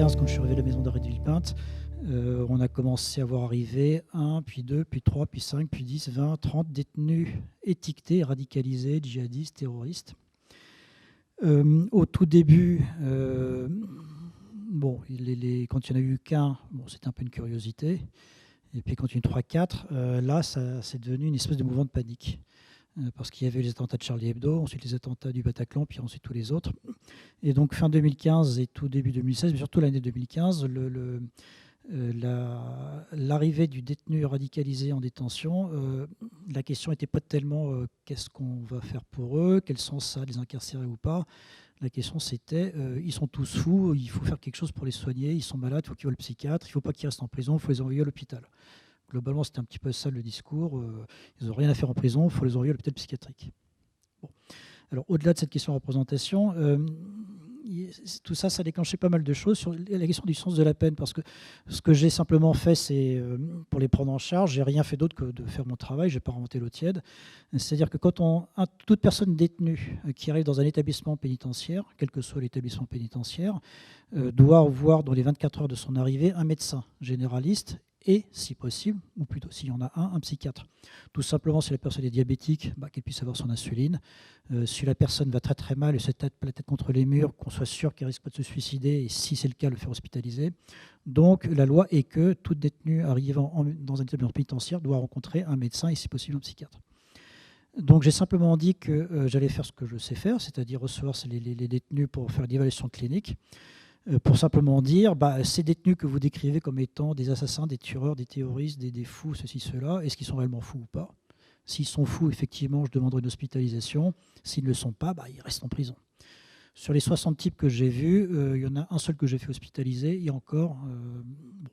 2015, quand je suis arrivé à la maison d'arrêt de Villepinte, on a commencé à voir arriver 1, puis 2, puis 3, puis 5, puis 10, 20, 30 détenus étiquetés, radicalisés, djihadistes, terroristes. Au tout début, bon, quand il n'y en a eu qu'un, bon, c'était un peu une curiosité. Et puis quand il y en a eu 3-4, là, c'est devenu une espèce de mouvement de panique. Parce qu'il y avait les attentats de Charlie Hebdo, ensuite les attentats du Bataclan, puis ensuite tous les autres. Et donc fin 2015 et tout début 2016, mais surtout l'année 2015, l'arrivée du détenu radicalisé en détention, la question n'était pas tellement qu'est-ce qu'on va faire pour eux, quel sens ça, les incarcérer ou pas. La question c'était, ils sont tous fous, il faut faire quelque chose pour les soigner, ils sont malades, il faut qu'ils voient le psychiatre, il ne faut pas qu'ils restent en prison, il faut les envoyer à l'hôpital. Globalement, c'était un petit peu ça le discours. Ils n'ont rien à faire en prison, il faut les envoyer à l'hôpital psychiatrique. Bon. Alors, au-delà de cette question de représentation, tout ça, ça a déclenché pas mal de choses sur la question du sens de la peine, parce que ce que j'ai simplement fait, c'est pour les prendre en charge, j'ai rien fait d'autre que de faire mon travail, je n'ai pas remonté l'eau tiède. C'est-à-dire que quand toute personne détenue qui arrive dans un établissement pénitentiaire, quel que soit l'établissement pénitentiaire, doit voir dans les 24 heures de son arrivée un médecin généraliste et, si possible, ou plutôt s'il y en a un psychiatre. Tout simplement, si la personne est diabétique, qu'elle puisse avoir son insuline. Si la personne va très très mal et se tape la tête contre les murs, qu'on soit sûr qu'elle risque pas de se suicider, et si c'est le cas, le faire hospitaliser. Donc la loi est que tout détenu arrivant dans un établissement pénitentiaire doit rencontrer un médecin et, si possible, un psychiatre. Donc j'ai simplement dit que j'allais faire ce que je sais faire, c'est-à-dire recevoir les détenus pour faire l'évaluation clinique, pour simplement dire, ces détenus que vous décrivez comme étant des assassins, des tueurs, des terroristes, des fous, ceci, cela, est-ce qu'ils sont réellement fous ou pas? S'ils sont fous, effectivement, je demanderai une hospitalisation. S'ils ne le sont pas, ils restent en prison. Sur les 60 types que j'ai vus, il y en a un seul que j'ai fait hospitaliser, et encore... bon.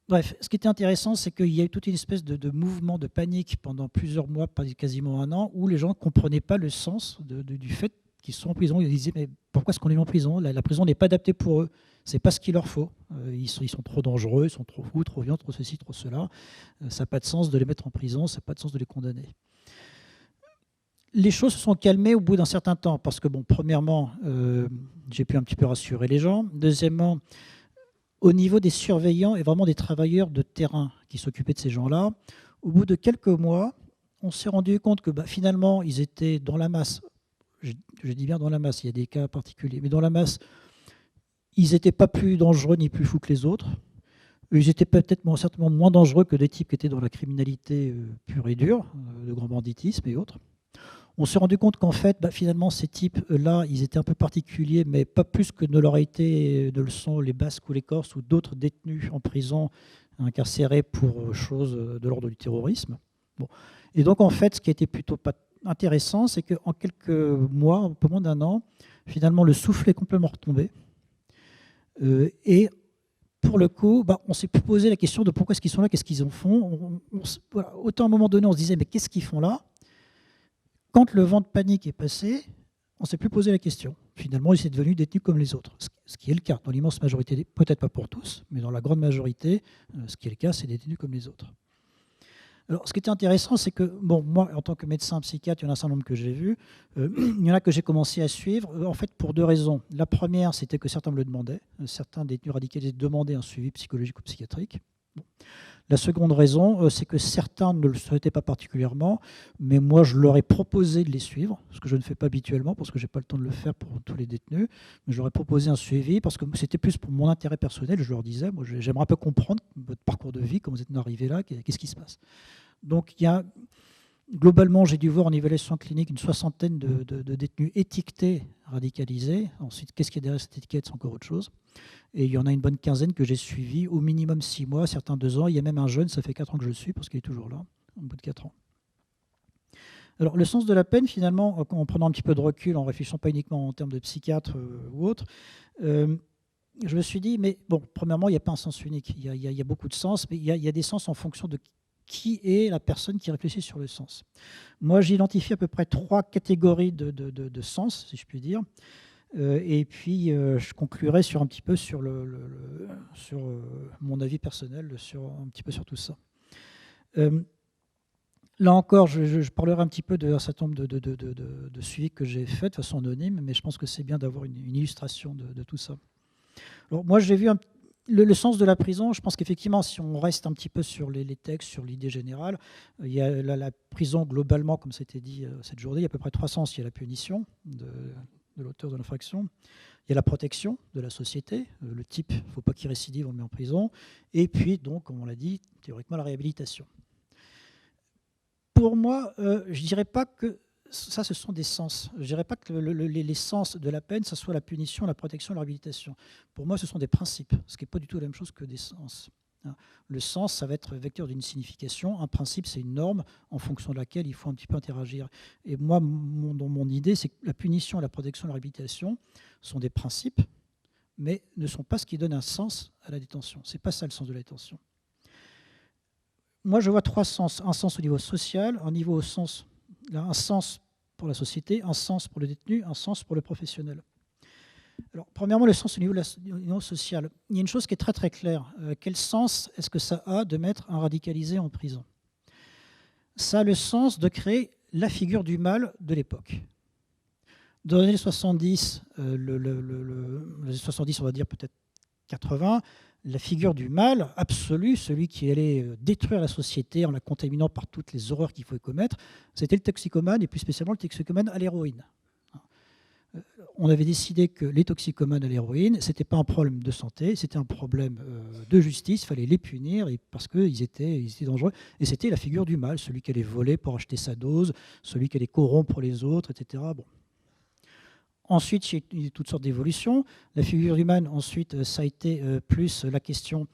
Bref, ce qui était intéressant, c'est qu'il y a eu toute une espèce de mouvement de panique pendant plusieurs mois, quasiment un an, où les gens ne comprenaient pas le sens du fait qu'ils sont en prison. Ils disaient, mais pourquoi est-ce qu'on est en prison? La prison n'est pas adaptée pour eux. C'est pas ce qu'il leur faut. Ils sont trop dangereux, ils sont trop fous, trop violents, trop ceci, trop cela. Ça n'a pas de sens de les mettre en prison, ça n'a pas de sens de les condamner. Les choses se sont calmées au bout d'un certain temps, parce que, bon, premièrement, j'ai pu un petit peu rassurer les gens. Deuxièmement, au niveau des surveillants et vraiment des travailleurs de terrain qui s'occupaient de ces gens-là, au bout de quelques mois, on s'est rendu compte que finalement, ils étaient dans la masse. Je dis bien dans la masse, il y a des cas particuliers, mais dans la masse, ils n'étaient pas plus dangereux ni plus fous que les autres. Ils étaient peut-être certainement moins dangereux que des types qui étaient dans la criminalité pure et dure, le grand banditisme et autres. On s'est rendu compte qu'en fait, finalement, ces types-là, ils étaient un peu particuliers, mais pas plus que ne leur a été de le sont les Basques ou les Corses ou d'autres détenus en prison incarcérés pour choses de l'ordre du terrorisme. Bon. Et donc, en fait, ce qui a été plutôt pas intéressant, c'est qu'en quelques mois, un peu moins d'un an, finalement, le souffle est complètement retombé. Et pour le coup, on s'est pu poser la question de pourquoi est-ce qu'ils sont là, qu'est-ce qu'ils en font. Voilà. Autant à un moment donné, on se disait, mais qu'est-ce qu'ils font là? Quand le vent de panique est passé, on ne s'est plus posé la question. Finalement, ils sont devenus détenus comme les autres, ce qui est le cas. Dans l'immense majorité, peut-être pas pour tous, mais dans la grande majorité, ce qui est le cas, c'est détenus comme les autres. Alors, ce qui était intéressant, c'est que, moi, en tant que médecin psychiatre, il y en a un certain nombre que j'ai vus. Il y en a que j'ai commencé à suivre, en fait, pour deux raisons. La première, c'était que certains me le demandaient. Certains détenus radicalisés demandaient un suivi psychologique ou psychiatrique. Bon. La seconde raison, c'est que certains ne le souhaitaient pas particulièrement, mais moi, je leur ai proposé de les suivre, ce que je ne fais pas habituellement, parce que je n'ai pas le temps de le faire pour tous les détenus, mais je leur ai proposé un suivi, parce que c'était plus pour mon intérêt personnel. Je leur disais, moi, j'aimerais un peu comprendre votre parcours de vie, comment vous êtes arrivé là, qu'est-ce qui se passe. Donc, globalement, j'ai dû voir en évaluation clinique une soixantaine de détenus étiquetés, radicalisés. Ensuite, qu'est-ce qu'il y a derrière cette étiquette, c'est encore autre chose. Et il y en a une bonne quinzaine que j'ai suivis, au minimum 6 mois, certains 2 ans. Il y a même un jeune, ça fait 4 ans que je le suis, parce qu'il est toujours là, au bout de 4 ans. Alors, le sens de la peine, finalement, en prenant un petit peu de recul, en réfléchissant pas uniquement en termes de psychiatre ou autre, je me suis dit, mais bon, premièrement, il n'y a pas un sens unique. Il y a beaucoup de sens, mais il y a des sens en fonction de qui est la personne qui réfléchit sur le sens. Moi, j'identifie à peu près 3 catégories de sens, si je puis dire. Et puis, je conclurai sur un petit peu sur mon avis personnel, un petit peu sur tout ça. Là encore, je parlerai un petit peu d'un certain nombre de suivis que j'ai fait de façon anonyme, mais je pense que c'est bien d'avoir une illustration de tout ça. Alors, moi, j'ai vu le sens de la prison. Je pense qu'effectivement, si on reste un petit peu sur les textes, sur l'idée générale, il y a la prison globalement, comme c'était dit cette journée, il y a à peu près trois sens. Il y a la punition de l'auteur de l'infraction. Il y a la protection de la société. Le type, il ne faut pas qu'il récidive, on le met en prison. Et puis, donc, comme on l'a dit, théoriquement, la réhabilitation. Pour moi, je ne dirais pas que ça, ce sont des sens. Je ne dirais pas que les sens de la peine, ce soit la punition, la protection, la réhabilitation. Pour moi, ce sont des principes, ce qui n'est pas du tout la même chose que des sens. Le sens, ça va être vecteur d'une signification. Un principe, c'est une norme en fonction de laquelle il faut un petit peu interagir. Et moi, dans mon idée, c'est que la punition, la protection, la réhabilitation sont des principes, mais ne sont pas ce qui donne un sens à la détention. Ce n'est pas ça le sens de la détention. Moi, je vois trois sens. Un sens au niveau social, un sens pour la société, un sens pour le détenu, un sens pour le professionnel. Alors, premièrement, le sens au niveau social. Il y a une chose qui est très très claire. Quel sens est-ce que ça a de mettre un radicalisé en prison? Ça a le sens de créer la figure du mal de l'époque. Dans les années 70, les années 70, on va dire peut-être 80, la figure du mal absolu, celui qui allait détruire la société en la contaminant par toutes les horreurs qu'il pouvait commettre, c'était le toxicomane, et plus spécialement le toxicomane à l'héroïne. On avait décidé que les toxicomanes à l'héroïne, ce n'était pas un problème de santé, c'était un problème de justice, il fallait les punir parce qu'ils étaient dangereux. Et c'était la figure du mal, celui qui allait voler pour acheter sa dose, celui qui allait corrompre les autres, etc. Bon. Ensuite, il y a eu toutes sortes d'évolutions. La figure humaine, ensuite, ça a été plus la question,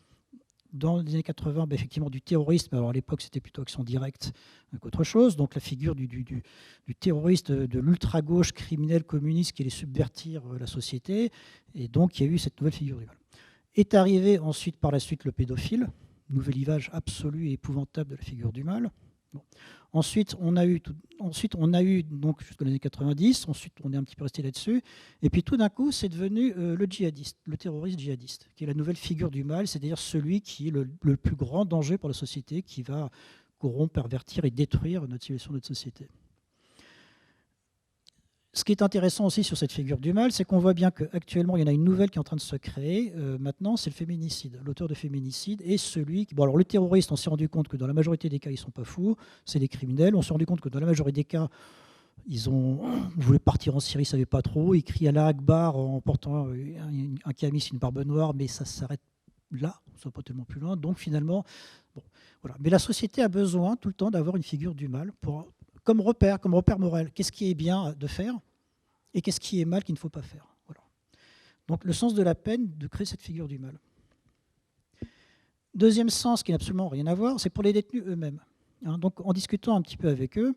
dans les années 80, effectivement, du terrorisme. Alors à l'époque, c'était plutôt action directe qu'autre chose. Donc la figure du terroriste, de l'ultra-gauche criminel communiste qui allait subvertir la société. Et donc, il y a eu cette nouvelle figure du mal. Est arrivé ensuite, par la suite, le pédophile, nouvel usage absolu et épouvantable de la figure du mal. Bon. Ensuite, on a eu donc jusqu'aux années 90, ensuite on est un petit peu resté là-dessus, et puis tout d'un coup, c'est devenu le djihadiste, le terroriste djihadiste, qui est la nouvelle figure du mal, c'est-à-dire celui qui est le plus grand danger pour la société, qui va corrompre, pervertir et détruire notre civilisation, notre société. Ce qui est intéressant aussi sur cette figure du mal, c'est qu'on voit bien qu'actuellement, il y en a une nouvelle qui est en train de se créer. Maintenant, c'est le féminicide. L'auteur de féminicide est celui qui... Bon, alors le terroriste, on s'est rendu compte que dans la majorité des cas, ils ne sont pas fous, c'est des criminels. On s'est rendu compte que dans la majorité des cas, ils voulaient partir en Syrie, ils ne savaient pas trop. Ils crient Allah Akbar en portant un camis, une barbe noire, mais ça s'arrête là, on ne va pas tellement plus loin. Donc finalement, bon, voilà. Mais la société a besoin tout le temps d'avoir une figure du mal comme repère moral. Qu'est-ce qui est bien de faire et qu'est-ce qui est mal qu'il ne faut pas faire. Voilà. Donc le sens de la peine de créer cette figure du mal. Deuxième sens qui n'a absolument rien à voir, c'est pour les détenus eux-mêmes. Donc en discutant un petit peu avec eux,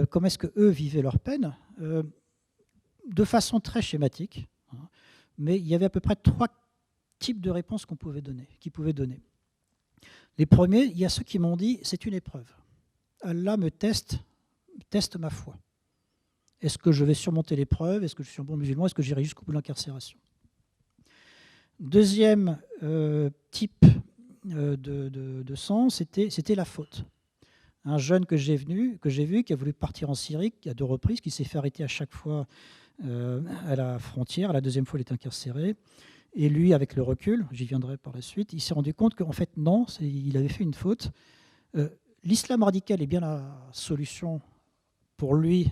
comment est-ce qu'eux vivaient leur peine, de façon très schématique, mais il y avait à peu près trois types de réponses qu'ils pouvaient donner. Les premiers, il y a ceux qui m'ont dit, c'est une épreuve. Allah me teste ma foi. Est-ce que je vais surmonter l'épreuve? Est-ce que je suis un bon musulman? Est-ce que j'irai jusqu'au bout de l'incarcération? Deuxième type de sens, c'était la faute. Un jeune que j'ai vu, qui a voulu partir en Syrie à 2 reprises, qui s'est fait arrêter à chaque fois à la frontière. La deuxième fois, il est incarcéré. Et lui, avec le recul, j'y viendrai par la suite, il s'est rendu compte qu'en fait, non, il avait fait une faute. L'islam radical est bien la solution pour lui,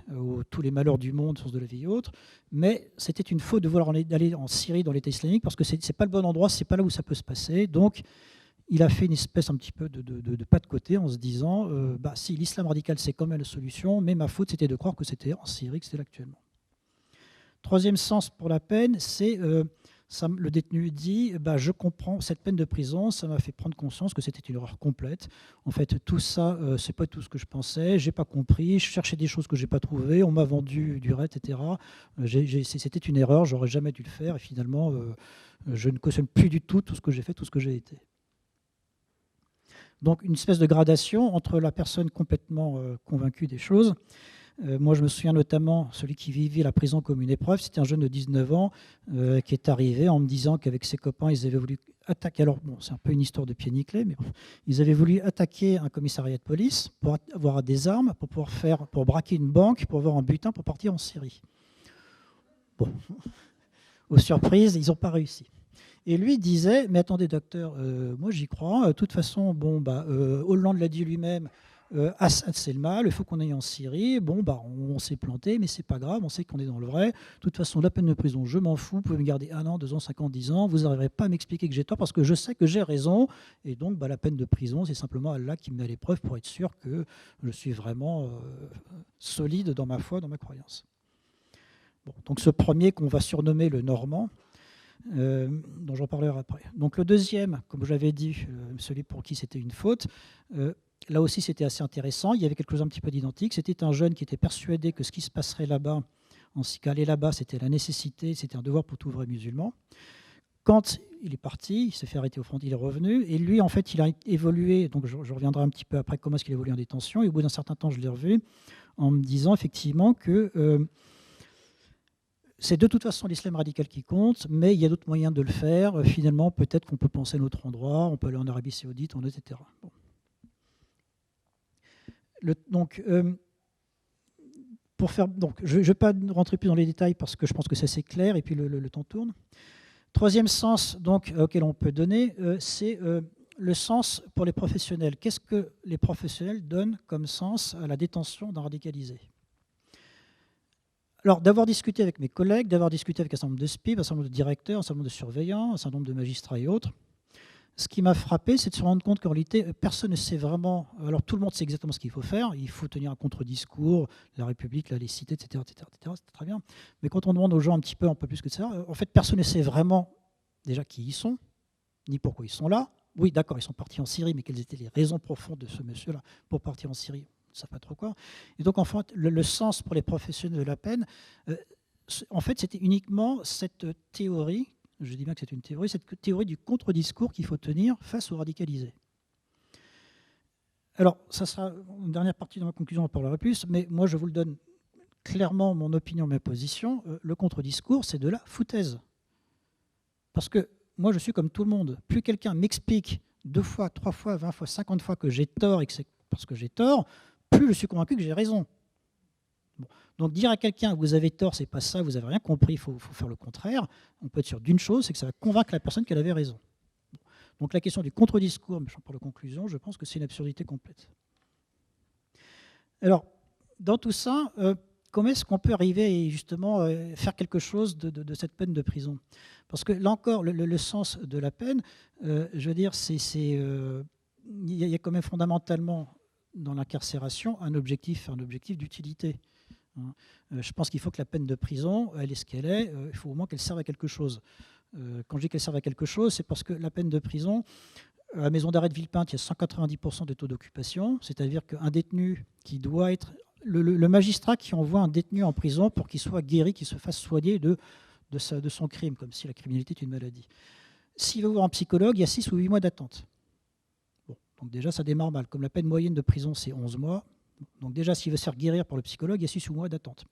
tous les malheurs du monde, sens de la vie et autres, mais c'était une faute de vouloir aller en Syrie dans l'État islamique parce que ce n'est pas le bon endroit, ce n'est pas là où ça peut se passer. Donc, il a fait une espèce un petit peu de pas de côté en se disant si l'islam radical c'est quand même la solution, mais ma faute c'était de croire que c'était en Syrie, que c'était là actuellement. Troisième sens pour la peine, c'est le détenu dit je comprends cette peine de prison, ça m'a fait prendre conscience que c'était une erreur complète. En fait, tout ça, c'est pas tout ce que je pensais, j'ai pas compris, je cherchais des choses que j'ai pas trouvées, on m'a vendu du rêve, etc. C'était une erreur, j'aurais jamais dû le faire, et finalement, je ne cautionne plus du tout ce que j'ai fait, tout ce que j'ai été. Donc, une espèce de gradation entre la personne complètement convaincue des choses. Moi, je me souviens notamment, celui qui vivait la prison comme une épreuve, c'était un jeune de 19 ans qui est arrivé en me disant qu'avec ses copains, ils avaient voulu attaquer. Alors, bon, c'est un peu une histoire de pied nickelé, mais bon, ils avaient voulu attaquer un commissariat de police pour avoir des armes, pour braquer une banque, pour avoir un butin, pour partir en Syrie. Bon, aux surprises, ils n'ont pas réussi. Et lui disait, mais attendez docteur, moi j'y crois, de toute façon, bon, Hollande l'a dit lui-même, Assad c'est le mal, il faut qu'on aille en Syrie, bon, on s'est planté, mais c'est pas grave, on sait qu'on est dans le vrai, de toute façon la peine de prison, je m'en fous, vous pouvez me garder 1 an, 2 ans, 5 ans, 10 ans, vous n'arriverez pas à m'expliquer que j'ai tort, parce que je sais que j'ai raison, et donc la peine de prison, c'est simplement Allah qui me met à l'épreuve pour être sûr que je suis vraiment solide dans ma foi, dans ma croyance. Bon, donc ce premier qu'on va surnommer le Normand, dont j'en parlerai après. Donc le deuxième, comme j'avais dit, celui pour qui c'était une faute, là aussi c'était assez intéressant, il y avait quelque chose un petit peu d'identique, c'était un jeune qui était persuadé que ce qui se passerait là-bas, en ce qu'aller là-bas, c'était la nécessité, c'était un devoir pour tout vrai musulman. Quand il est parti, il s'est fait arrêter au front, il est revenu, et lui, en fait, il a évolué, donc je reviendrai un petit peu après comment est-ce qu'il évolue en détention, et au bout d'un certain temps, je l'ai revu, en me disant effectivement que c'est de toute façon l'islam radical qui compte, mais il y a d'autres moyens de le faire. Finalement, peut-être qu'on peut penser à notre endroit, on peut aller en Arabie Saoudite, etc. Bon. Je ne vais pas rentrer plus dans les détails parce que je pense que c'est assez clair et puis le temps tourne. Troisième sens auquel on peut donner, c'est le sens pour les professionnels. Qu'est-ce que les professionnels donnent comme sens à la détention d'un radicalisé ? Alors, d'avoir discuté avec mes collègues, d'avoir discuté avec un certain nombre de SPIB, un certain nombre de directeurs, un certain nombre de surveillants, un certain nombre de magistrats et autres, ce qui m'a frappé, c'est de se rendre compte qu'en réalité, personne ne sait vraiment. Alors, tout le monde sait exactement ce qu'il faut faire. Il faut tenir un contre-discours, la République, la laïcité, etc., c'est très bien. Mais quand on demande aux gens un peu plus que ça, en fait, personne ne sait vraiment déjà qui ils sont, ni pourquoi ils sont là. Oui, d'accord, ils sont partis en Syrie, mais quelles étaient les raisons profondes de ce monsieur-là pour partir en Syrie ? On ne sait pas trop quoi. Et donc, en fait, le sens pour les professionnels de la peine, en fait, c'était uniquement cette théorie, je dis bien que c'est une théorie, cette théorie du contre-discours qu'il faut tenir face aux radicalisés. Alors, ça sera une dernière partie de ma conclusion, on en parlera plus, mais moi, je vous le donne clairement, mon opinion, ma position. Le contre-discours, c'est de la foutaise. Parce que moi, je suis comme tout le monde. Plus quelqu'un m'explique 2 fois, 3 fois, 20 fois, 50 fois que j'ai tort et que c'est parce que j'ai tort, plus je suis convaincu que j'ai raison. Bon. Donc dire à quelqu'un vous avez tort, c'est pas ça, vous n'avez rien compris, il faut faire le contraire. On peut être sûr d'une chose, c'est que ça va convaincre la personne qu'elle avait raison. Donc la question du contre-discours, mais j'en parle de conclusion, je pense que c'est une absurdité complète. Alors, dans tout ça, comment est-ce qu'on peut arriver et justement faire quelque chose de cette peine de prison ? Parce que là encore, le sens de la peine, je veux dire, il y a quand même fondamentalement dans l'incarcération un objectif d'utilité. Je pense qu'il faut que la peine de prison, elle est ce qu'elle est, il faut au moins qu'elle serve à quelque chose. Quand je dis qu'elle serve à quelque chose, c'est parce que la peine de prison, à la maison d'arrêt de Villepinte, il y a 190% de taux d'occupation, c'est-à-dire qu'un détenu qui doit être... Le magistrat qui envoie un détenu en prison pour qu'il soit guéri, qu'il se fasse soigner de son crime, comme si la criminalité est une maladie. S'il veut voir un psychologue, il y a 6 ou 8 mois d'attente. Bon, donc déjà, ça démarre mal. Comme la peine moyenne de prison, c'est 11 mois. Donc déjà, s'il veut se faire guérir par le psychologue, il y a 6 ou 8 mois d'attente.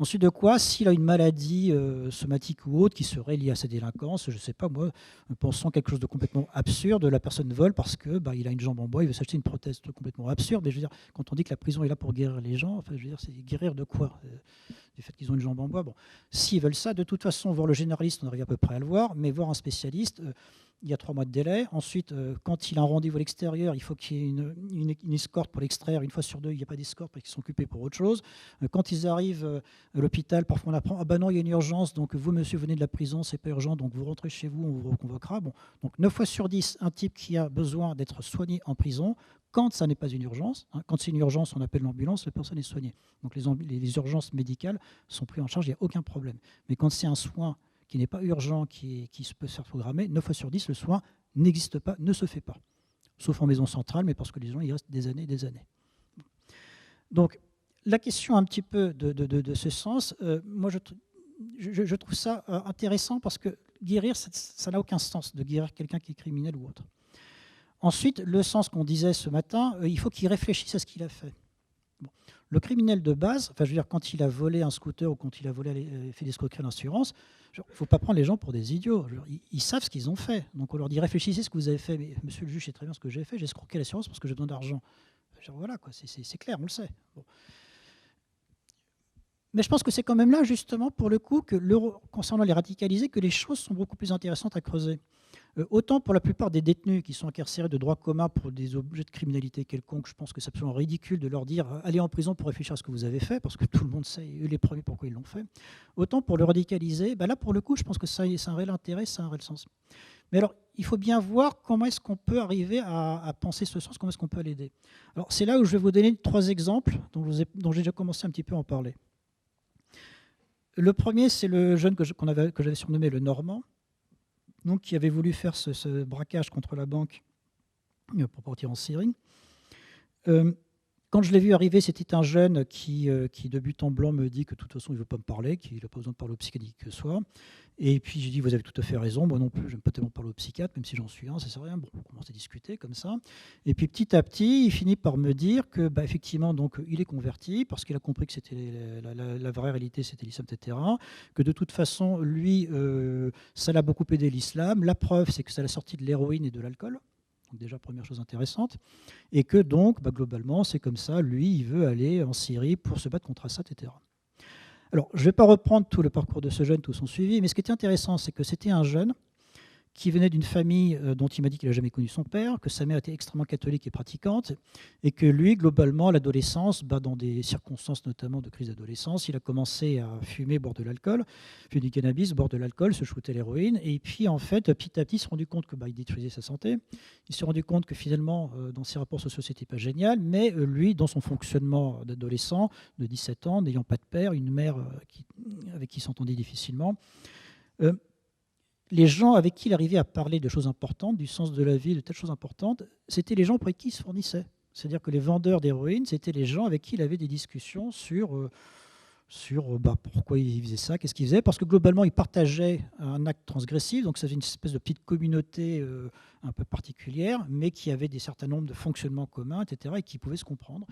Ensuite de quoi, s'il a une maladie somatique ou autre qui serait liée à sa délinquance, je ne sais pas moi, pensons quelque chose de complètement absurde, la personne vole parce que il a une jambe en bois, il veut s'acheter une prothèse complètement absurde. Mais je veux dire, quand on dit que la prison est là pour guérir les gens, enfin, je veux dire, c'est guérir de quoi ? Du fait qu'ils ont une jambe en bois. Bon, s'ils veulent ça, de toute façon, voir le généraliste, on arrive à peu près à le voir, mais voir un spécialiste, il y a 3 mois de délai. Ensuite, quand il a un rendez-vous à l'extérieur, il faut qu'il y ait une escorte pour l'extraire. Une fois sur 2, il n'y a pas d'escorte parce qu'ils sont occupés pour autre chose. Quand ils arrivent à l'hôpital, parfois on apprend « Ah ben non, il y a une urgence, donc vous, monsieur, venez de la prison, c'est pas urgent, donc vous rentrez chez vous, on vous reconvoquera. » Bon, donc 9 fois sur 10, un type qui a besoin d'être soigné en prison, quand ça n'est pas une urgence, quand c'est une urgence, on appelle l'ambulance, la personne est soignée. Donc les urgences médicales sont prises en charge, il n'y a aucun problème. Mais quand c'est un soin qui n'est pas urgent, qui peut se faire programmer, 9 fois sur 10, le soin n'existe pas, ne se fait pas. Sauf en maison centrale, mais parce que les gens y restent des années et des années. Donc, la question un petit peu de ce sens, moi je trouve ça intéressant parce que guérir, ça n'a aucun sens de guérir quelqu'un qui est criminel ou autre. Ensuite, le sens qu'on disait ce matin, il faut qu'il réfléchisse à ce qu'il a fait. Bon. Le criminel de base, enfin je veux dire quand il a volé un scooter ou quand il a fait des escroqueries d'assurance, il ne faut pas prendre les gens pour des idiots. Ils savent ce qu'ils ont fait. Donc on leur dit réfléchissez ce que vous avez fait. Mais monsieur le juge, c'est très bien ce que j'ai fait, j'ai escroqué l'assurance parce que j'ai besoin d'argent. Voilà, quoi, c'est clair, on le sait. Bon. Mais je pense que c'est quand même là, justement, pour le coup, concernant les radicalisés, que les choses sont beaucoup plus intéressantes à creuser. Autant pour la plupart des détenus qui sont incarcérés de droit commun pour des objets de criminalité quelconque, je pense que c'est absolument ridicule de leur dire allez en prison pour réfléchir à ce que vous avez fait, parce que tout le monde sait, eux les premiers, pourquoi ils l'ont fait. Autant pour le radicaliser, là pour le coup, je pense que ça a un réel intérêt, ça a un réel sens. Mais alors, il faut bien voir comment est-ce qu'on peut arriver à penser ce sens, comment est-ce qu'on peut l'aider. Alors, c'est là où je vais vous donner 3 exemples dont j'ai déjà commencé un petit peu à en parler. Le premier, c'est le jeune que j'avais surnommé le Normand, donc, qui avait voulu faire ce braquage contre la banque pour partir en Syrie. Quand je l'ai vu arriver, c'était un jeune qui, de but en blanc, me dit que de toute façon, il ne veut pas me parler, qu'il n'a pas besoin de parler au psychiatre que ce soit. Et puis, j'ai dit, vous avez tout à fait raison, moi non plus, je n'aime pas tellement parler au psychiatre, même si j'en suis un, ça ne sert à rien. Bon, on commence à discuter comme ça. Et puis, petit à petit, il finit par me dire que, effectivement, donc, il est converti, parce qu'il a compris que c'était la vraie réalité, c'était l'islam, etc. Que de toute façon, lui, ça l'a beaucoup aidé l'islam. La preuve, c'est que ça l'a sorti de l'héroïne et de l'alcool. Donc déjà, première chose intéressante. Et que donc, globalement, c'est comme ça, lui, il veut aller en Syrie pour se battre contre Assad, etc. Alors, je ne vais pas reprendre tout le parcours de ce jeune, tout son suivi, mais ce qui était intéressant, c'est que c'était un jeune qui venait d'une famille dont il m'a dit qu'il n'a jamais connu son père, que sa mère était extrêmement catholique et pratiquante, et que lui, globalement, à l'adolescence, dans des circonstances notamment de crise d'adolescence, il a commencé à fumer, boire de l'alcool, fumer du cannabis, boire de l'alcool, se shooter l'héroïne, et puis en fait, petit à petit, il s'est rendu compte que il détruisait sa santé, il s'est rendu compte que finalement, dans ses rapports sociaux, c'était pas génial, mais lui, dans son fonctionnement d'adolescent, de 17 ans, n'ayant pas de père, une mère avec qui il s'entendait difficilement, les gens avec qui il arrivait à parler de choses importantes, du sens de la vie, de telles choses importantes, c'était les gens pour qui il se fournissait. C'est-à-dire que les vendeurs d'héroïne, c'était les gens avec qui il avait des discussions sur pourquoi il faisait ça, qu'est-ce qu'il faisait, parce que globalement, il partageait un acte transgressif, donc ça faisait une espèce de petite communauté un peu particulière, mais qui avait des certains nombres de fonctionnements communs, etc., et qui pouvaient se comprendre.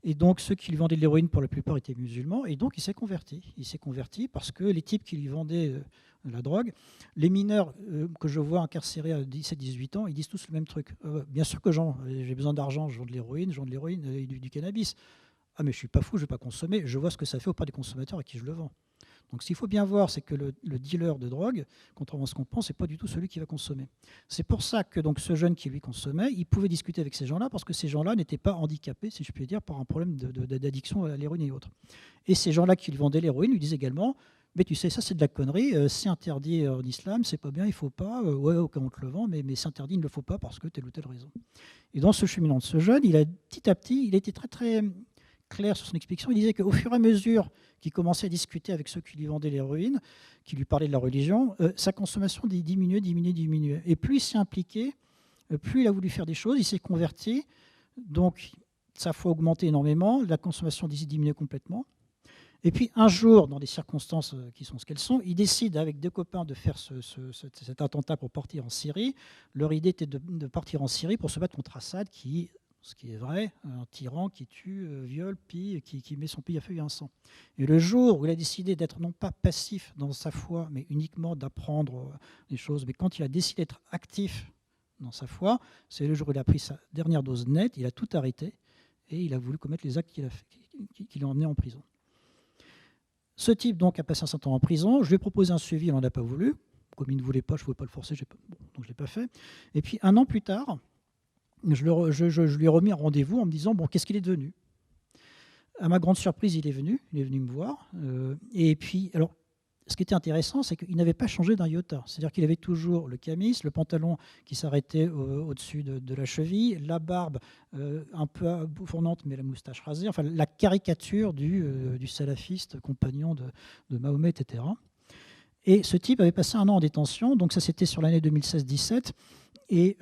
Et donc, ceux qui lui vendaient de l'héroïne, pour la plupart, étaient musulmans, et donc il s'est converti. Il s'est converti parce que les types qui lui vendaient la drogue, les mineurs que je vois incarcérés à 17-18 ans, ils disent tous le même truc. Bien sûr que j'ai besoin d'argent, je vends de l'héroïne, et du cannabis. Ah mais je suis pas fou, je ne vais pas consommer, je vois ce que ça fait auprès des consommateurs à qui je le vends. Donc ce qu'il faut bien voir, c'est que le dealer de drogue, contrairement à ce qu'on pense, ce n'est pas du tout celui qui va consommer. C'est pour ça que donc, ce jeune qui lui consommait, il pouvait discuter avec ces gens-là, parce que ces gens-là n'étaient pas handicapés, si je puis dire, par un problème d'addiction à l'héroïne et autres. Et ces gens-là qui lui vendaient l'héroïne lui disaient également, mais tu sais, ça c'est de la connerie, c'est interdit en islam, c'est pas bien, il faut pas, ouais, ok, on te le vend, mais c'est interdit, il ne le faut pas parce que telle ou telle raison. Et dans ce cheminement de ce jeune, il a petit à petit, il a été très très clair sur son explication. Il disait qu'au fur et à mesure qu'il commençait à discuter avec ceux qui lui vendaient l'héroïne, qui lui parlaient de la religion, sa consommation diminuait. Et plus il s'est impliqué, plus il a voulu faire des choses, il s'est converti, donc sa foi a augmenté énormément, la consommation diminuait complètement. Et puis un jour, dans des circonstances qui sont ce qu'elles sont, il décide avec 2 copains de faire cet attentat pour partir en Syrie. Leur idée était de partir en Syrie pour se battre contre Assad, qui, ce qui est vrai, un tyran qui tue, viole, pille, qui met son pays à feu et à sang. Et le jour où il a décidé d'être non pas passif dans sa foi, mais uniquement d'apprendre les choses, mais quand il a décidé d'être actif dans sa foi, c'est le jour où il a pris sa dernière dose nette, il a tout arrêté et il a voulu commettre les actes qui l'ont emmené en prison. Ce type donc a passé un certain temps en prison. Je lui ai proposé un suivi, il n'en a pas voulu. Comme il ne voulait pas, je ne pouvais pas le forcer, donc je ne l'ai pas fait. Et puis 1 an plus tard, je lui ai remis un rendez-vous en me disant, bon, qu'est-ce qu'il est devenu ? À ma grande surprise, il est venu me voir. Et puis, alors, ce qui était intéressant, c'est qu'il n'avait pas changé d'un iota. C'est-à-dire qu'il avait toujours le camis, le pantalon qui s'arrêtait au-dessus de la cheville, la barbe un peu fournante, mais la moustache rasée, enfin la caricature du salafiste compagnon de Mahomet, etc. Et ce type avait passé 1 an en détention, donc ça c'était sur l'année 2016-17, et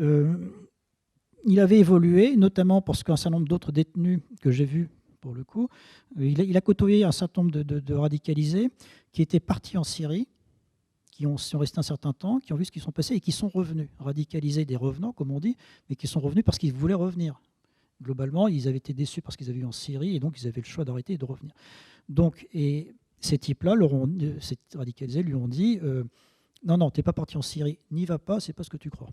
il avait évolué, notamment parce qu'un certain nombre d'autres détenus que j'ai vus, pour le coup, il a côtoyé un certain nombre de radicalisés qui étaient partis en Syrie, qui sont restés un certain temps, qui ont vu ce qui sont passés et qui sont revenus, radicalisés des revenants, comme on dit, mais qui sont revenus parce qu'ils voulaient revenir. Globalement, ils avaient été déçus parce qu'ils avaient vu en Syrie et donc ils avaient le choix d'arrêter et de revenir. Donc, et ces types-là, ces radicalisés lui ont dit non, tu n'es pas parti en Syrie, n'y va pas, c'est pas ce que tu crois.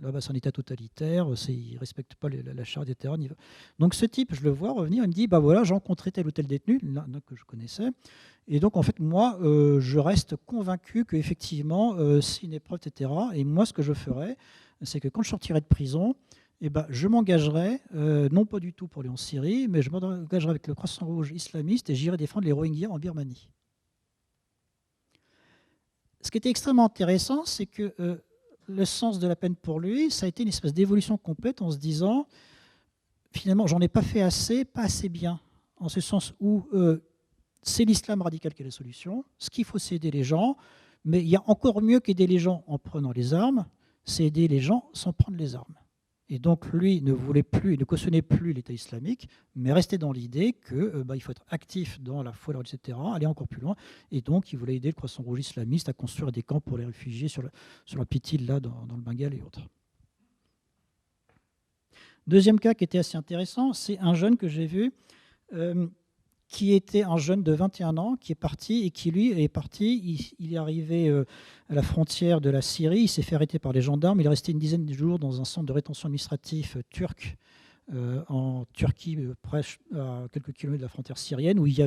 Là-bas, c'est un État totalitaire, il ne respecte pas la charte, etc. Donc ce type, je le vois revenir, il me dit, bah voilà, j'ai rencontré tel ou tel détenu, là, que je connaissais. Et donc, en fait, moi, je reste convaincu qu'effectivement, c'est une épreuve, etc. Et moi, ce que je ferais, c'est que quand je sortirai de prison, eh ben, je m'engagerai, non pas du tout pour aller en Syrie, mais je m'engagerai avec le Croissant Rouge islamiste et j'irai défendre les Rohingyas en Birmanie. Ce qui était extrêmement intéressant, c'est que le sens de la peine pour lui, ça a été une espèce d'évolution complète en se disant, finalement, j'en ai pas fait assez, pas assez bien, en ce sens où c'est l'islam radical qui est la solution. Ce qu'il faut, c'est aider les gens, mais il y a encore mieux qu'aider les gens en prenant les armes, c'est aider les gens sans prendre les armes. Et donc, lui ne voulait plus, il ne cautionnait plus l'État islamique, mais restait dans l'idée qu'il faut être actif dans la foi, etc., aller encore plus loin. Et donc, il voulait aider le Croissant Rouge islamiste à construire des camps pour les réfugiés sur la petite île, là, dans le Bengale et autres. Deuxième cas qui était assez intéressant, c'est un jeune que j'ai vu, qui était un jeune de 21 ans, qui est parti, et qui, lui, est parti, il est arrivé à la frontière de la Syrie, il s'est fait arrêter par les gendarmes, il est resté une dizaine de jours dans un centre de rétention administratif turc, en Turquie, près à quelques kilomètres de la frontière syrienne, où il y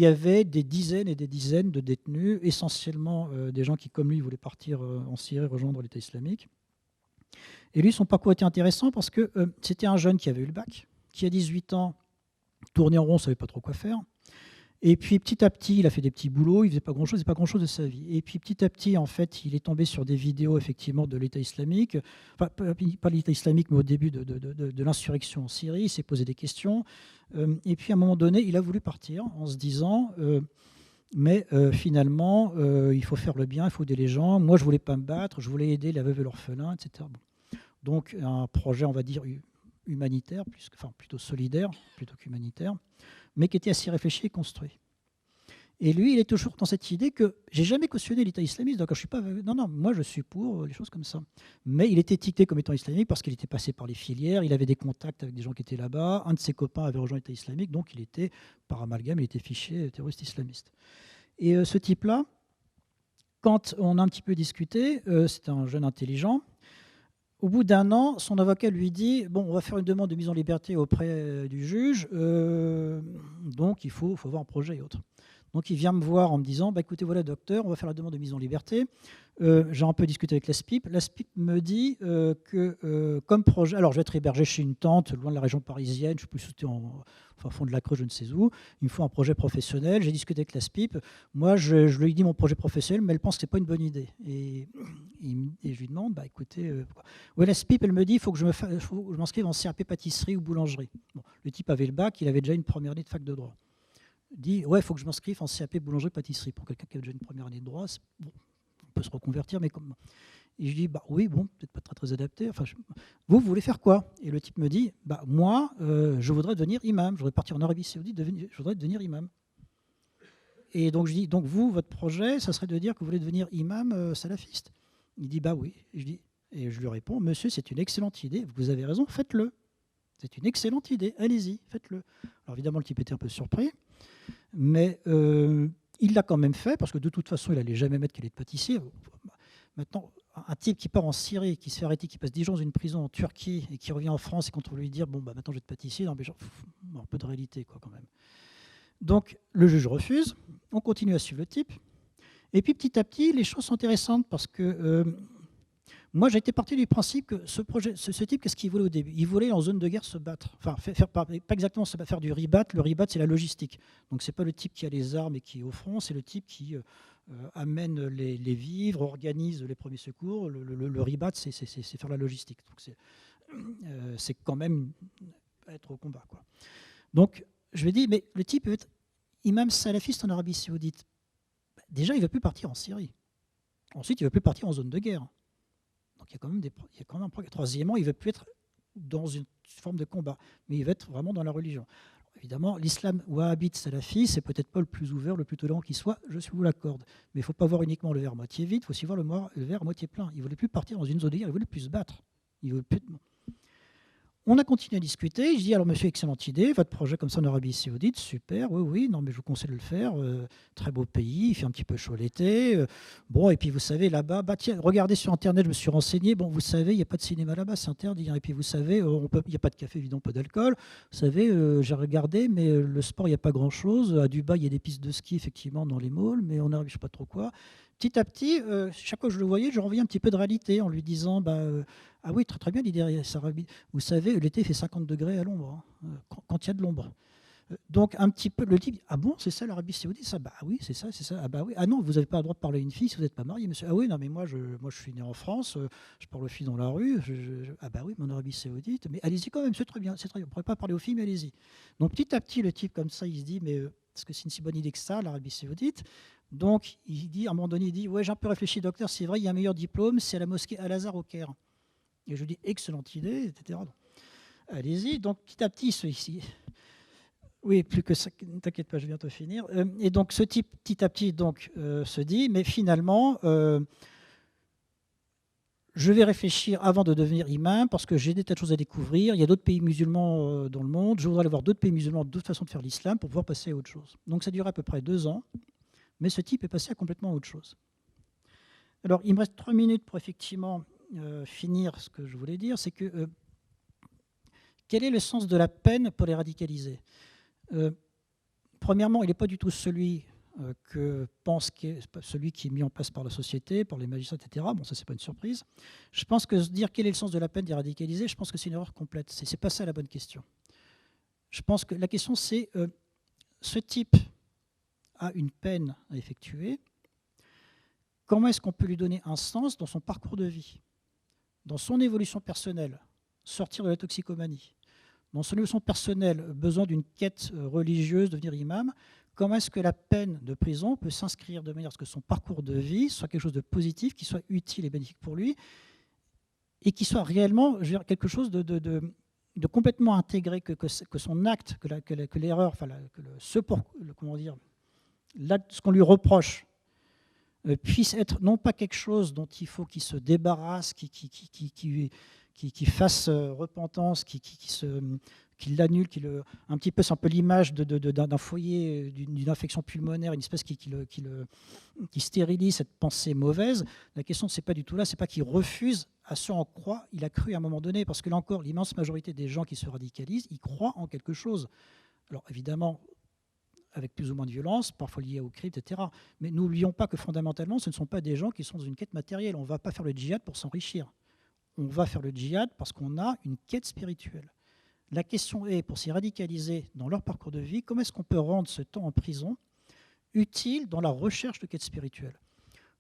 avait des dizaines et des dizaines de détenus, essentiellement des gens qui, comme lui, voulaient partir en Syrie, rejoindre l'État islamique. Et lui, son parcours était intéressant parce que c'était un jeune qui avait eu le bac, qui à 18 ans tournait en rond, ne savait pas trop quoi faire. Et puis petit à petit, il a fait des petits boulots, il faisait pas grand-chose de sa vie. Et puis petit à petit, en fait, il est tombé sur des vidéos effectivement de l'État islamique, enfin pas l'État islamique, mais au début de l'insurrection en Syrie. Il s'est posé des questions. Et puis à un moment donné, il a voulu partir en se disant, mais finalement, il faut faire le bien, il faut aider les gens. Moi, je voulais pas me battre, je voulais aider la veuve et l'orphelin, etc. Bon. Donc un projet, on va dire humanitaire, plutôt solidaire, plutôt qu'humanitaire, mais qui était assez réfléchi et construit. Et lui, il est toujours dans cette idée que j'ai jamais cautionné l'État islamiste, donc je suis pas. Non, moi je suis pour les choses comme ça. Mais il était étiqueté comme étant islamique parce qu'il était passé par les filières, il avait des contacts avec des gens qui étaient là-bas, un de ses copains avait rejoint l'État islamique, donc il était, par amalgame, il était fiché terroriste islamiste. Et ce type-là, quand on a un petit peu discuté, c'était un jeune intelligent. Au bout d'un an, son avocat lui dit « Bon, on va faire une demande de mise en liberté auprès du juge, donc il faut voir un projet et autres. » Donc il vient me voir en me disant bah, « Écoutez, voilà, docteur, on va faire la demande de mise en liberté. » J'ai un peu discuté avec la SPIP. La SPIP me dit que comme projet, alors je vais être hébergé chez une tante, loin de la région parisienne, je suis plus au fond de la Creuse, je ne sais où. Il me faut un projet professionnel. J'ai discuté avec la SPIP. Moi, je lui ai dit mon projet professionnel, mais elle pense que ce n'est pas une bonne idée. Et je lui demande, bah, écoutez, ouais, la SPIP, elle me dit il faut que je m'inscrive en CAP pâtisserie ou boulangerie. Bon, le type avait le bac, il avait déjà une première année de fac de droit. Il dit ouais, il faut que je m'inscrive en CAP boulangerie pâtisserie. Pour quelqu'un qui a déjà une première année de droit, bon, on peut se reconvertir, mais comme. Et je dis bah oui, bon, peut-être pas très, très adapté. Enfin, vous voulez faire quoi? Et le type me dit bah moi, je voudrais devenir imam. Je voudrais partir en Arabie Saoudite, je voudrais devenir imam. Et donc je dis donc vous, votre projet, ça serait de dire que vous voulez devenir imam salafiste? Il dit bah oui. Et je lui réponds monsieur, c'est une excellente idée. Vous avez raison, faites-le. C'est une excellente idée. Allez-y, faites-le. Alors évidemment, le type était un peu surpris, mais il l'a quand même fait parce que de toute façon, il n'allait jamais mettre qu'il est pâtissier. Maintenant, un type qui part en Syrie, qui se fait arrêter, qui passe 10 jours dans une prison en Turquie et qui revient en France et quand on lui dit bon bah maintenant je vais être pâtissier, non mais genre, un peu de réalité quoi quand même. Donc le juge refuse, on continue à suivre le type, et puis petit à petit les choses sont intéressantes parce que moi j'étais parti du principe que ce type, qu'est-ce qu'il voulait au début? Il voulait en zone de guerre se battre, enfin pas exactement faire du ribat. Le ribat c'est la logistique, donc c'est pas le type qui a les armes et qui est au front, c'est le type qui amène les vivres, organise les premiers secours. Le ribat c'est faire la logistique, donc c'est quand même être au combat quoi. Donc je lui ai dit mais le type peut être imam salafiste en Arabie Saoudite. Déjà il ne veut plus partir en Syrie, ensuite il ne veut plus partir en zone de guerre. Donc il y a quand même un problème. Troisièmement, il ne veut plus être dans une forme de combat, mais il veut être vraiment dans la religion. Alors, évidemment, l'islam wahhabite salafi, c'est peut-être pas le plus ouvert, le plus tolérant qui soit, je vous l'accorde. Mais il ne faut pas voir uniquement le verre à moitié vide, il faut aussi voir le verre à moitié plein. Il ne voulait plus partir dans une zone de guerre, il ne voulait plus se battre. Il voulait plus... On a continué à discuter. Je dis, alors monsieur, excellente idée, votre projet comme ça en Arabie Saoudite, super, oui, oui, non, mais je vous conseille de le faire. Très beau pays, il fait un petit peu chaud l'été. Bon, et puis vous savez, là-bas, bah, tiens, regardez sur Internet, je me suis renseigné. Bon, vous savez, il n'y a pas de cinéma là-bas, c'est interdit, hein. Et puis vous savez, il n'y a pas de café, évidemment, pas d'alcool. Vous savez, j'ai regardé, mais le sport, il n'y a pas grand-chose. À Dubaï, il y a des pistes de ski, effectivement, dans les malls, mais en Arabie, je ne sais pas trop quoi. Petit à petit, chaque fois que je le voyais, je renvoyais un petit peu de réalité en lui disant, bah, ah oui, très très bien l'idée, Sarah. Vous savez, l'été fait 50 degrés à l'ombre, hein, quand il y a de l'ombre. Donc, un petit peu, le type, ah bon, c'est ça l'Arabie Saoudite, ça? Bah oui, c'est ça, c'est ça. Ah bah oui, ah non, vous n'avez pas le droit de parler à une fille si vous n'êtes pas marié, monsieur. Ah oui, non, mais moi je suis né en France, je parle aux filles dans la rue. Ah bah oui, mais en Arabie Saoudite, mais allez-y quand même, c'est très bien, c'est très bien. On ne pourrait pas parler aux filles, mais allez-y. Donc, petit à petit, le type comme ça, il se dit, mais est-ce que c'est une si bonne idée que ça, l'Arabie Saoudite? Donc, il dit, à un moment donné, il dit, ouais, j'ai un peu réfléchi, docteur, c'est vrai, il y a un meilleur diplôme, c'est à la mosquée Al-Azhar au Caire. Et je lui dis, excellente idée, etc. Allez-y. Donc, petit à petit, ici. Oui, plus que ça, ne t'inquiète pas, je vais bientôt finir. Et donc, ce type, petit à petit, donc, se dit, mais finalement, je vais réfléchir avant de devenir imam parce que j'ai des tas de choses à découvrir. Il y a d'autres pays musulmans dans le monde. Je voudrais aller voir d'autres pays musulmans, d'autres façons de faire l'islam pour pouvoir passer à autre chose. Donc, ça dure à peu près 2 ans. Mais ce type est passé à complètement autre chose. Alors, il me reste 3 minutes pour effectivement finir ce que je voulais dire. C'est que quel est le sens de la peine pour les radicaliser? Premièrement, il n'est pas du tout celui que pense celui qui est mis en place par la société, par les magistrats, etc. Bon, ça, c'est pas une surprise. Je pense que se dire quel est le sens de la peine des radicalisés, je pense que c'est une erreur complète. C'est pas ça la bonne question. Je pense que la question, c'est ce type a une peine à effectuer. Comment est-ce qu'on peut lui donner un sens dans son parcours de vie, dans son évolution personnelle, sortir de la toxicomanie, dans son évolution personnelle, besoin d'une quête religieuse, devenir imam? Comment est-ce que la peine de prison peut s'inscrire de manière à ce que son parcours de vie soit quelque chose de positif, qui soit utile et bénéfique pour lui, et qui soit réellement, je veux dire, quelque chose de complètement intégré, que son acte, que l'erreur, enfin, comment dire, ce qu'on lui reproche, puisse être non pas quelque chose dont il faut qu'il se débarrasse, qui fasse repentance, qui l'annule, un petit peu, c'est un peu l'image d'un foyer, d'une infection pulmonaire, une espèce qui stérilise cette pensée mauvaise. La question, c'est pas du tout là, c'est pas qu'il refuse à ce en quoi il a cru à un moment donné, parce que là encore, l'immense majorité des gens qui se radicalisent, ils croient en quelque chose. Alors évidemment, avec plus ou moins de violence, parfois lié au crime, etc. Mais n'oublions pas que fondamentalement, ce ne sont pas des gens qui sont dans une quête matérielle. On ne va pas faire le djihad pour s'enrichir. On va faire le djihad parce qu'on a une quête spirituelle. La question est, pour s'y radicaliser dans leur parcours de vie, comment est-ce qu'on peut rendre ce temps en prison utile dans la recherche de quête spirituelle?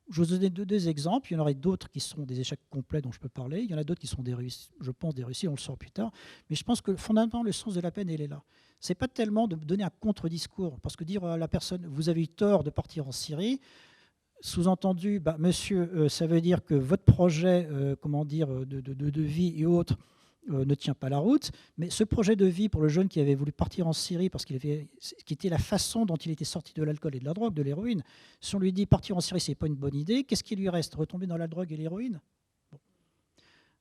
Je vous donne deux exemples. Il y en aurait d'autres qui sont des échecs complets dont je peux parler. Il y en a d'autres qui sont des réussites, je pense des réussites, on le saura plus tard. Mais je pense que fondamentalement, le sens de la peine, il est là. Ce n'est pas tellement de donner un contre-discours, parce que dire à la personne, vous avez eu tort de partir en Syrie, sous-entendu, bah, monsieur, ça veut dire que votre projet de vie et autres ne tient pas la route, mais ce projet de vie pour le jeune qui avait voulu partir en Syrie, parce qui était la façon dont il était sorti de l'alcool et de la drogue, de l'héroïne, si on lui dit partir en Syrie, ce n'est pas une bonne idée, qu'est-ce qui lui reste? Retomber dans la drogue et l'héroïne? Bon.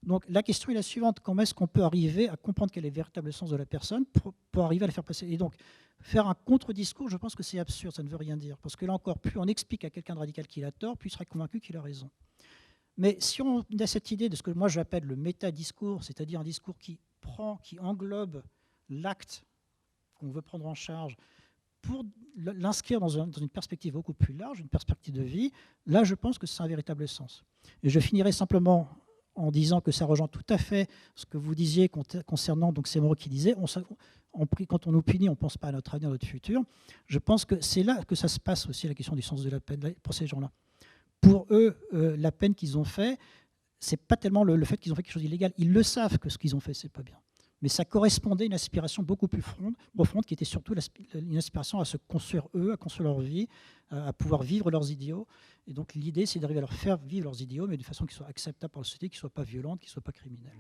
Donc la question est la suivante, comment est-ce qu'on peut arriver à comprendre quel est le véritable sens de la personne pour arriver à la faire passer? Et donc, faire un contre-discours, je pense que c'est absurde, ça ne veut rien dire, parce que là encore, plus on explique à quelqu'un de radical qu'il a tort, plus il sera convaincu qu'il a raison. Mais si on a cette idée de ce que moi j'appelle le métadiscours, c'est-à-dire un discours qui englobe l'acte qu'on veut prendre en charge pour l'inscrire dans une perspective beaucoup plus large, une perspective de vie, là je pense que c'est un véritable sens. Et je finirai simplement en disant que ça rejoint tout à fait ce que vous disiez concernant donc ces mots qui disaient quand on nous punit, on ne pense pas à notre avenir, à notre futur. Je pense que c'est là que ça se passe aussi, la question du sens de la peine pour ces gens-là. Pour eux, la peine qu'ils ont fait, c'est pas tellement le fait qu'ils ont fait quelque chose d'illégal. Ils le savent que ce qu'ils ont fait, c'est pas bien. Mais ça correspondait à une aspiration beaucoup plus profonde, qui était surtout une aspiration à se construire eux, à construire leur vie, à pouvoir vivre leurs idéaux. Et donc l'idée, c'est d'arriver à leur faire vivre leurs idéaux, mais de façon qui soit acceptable par la société, qui ne soit pas violente, qui ne soit pas criminelle.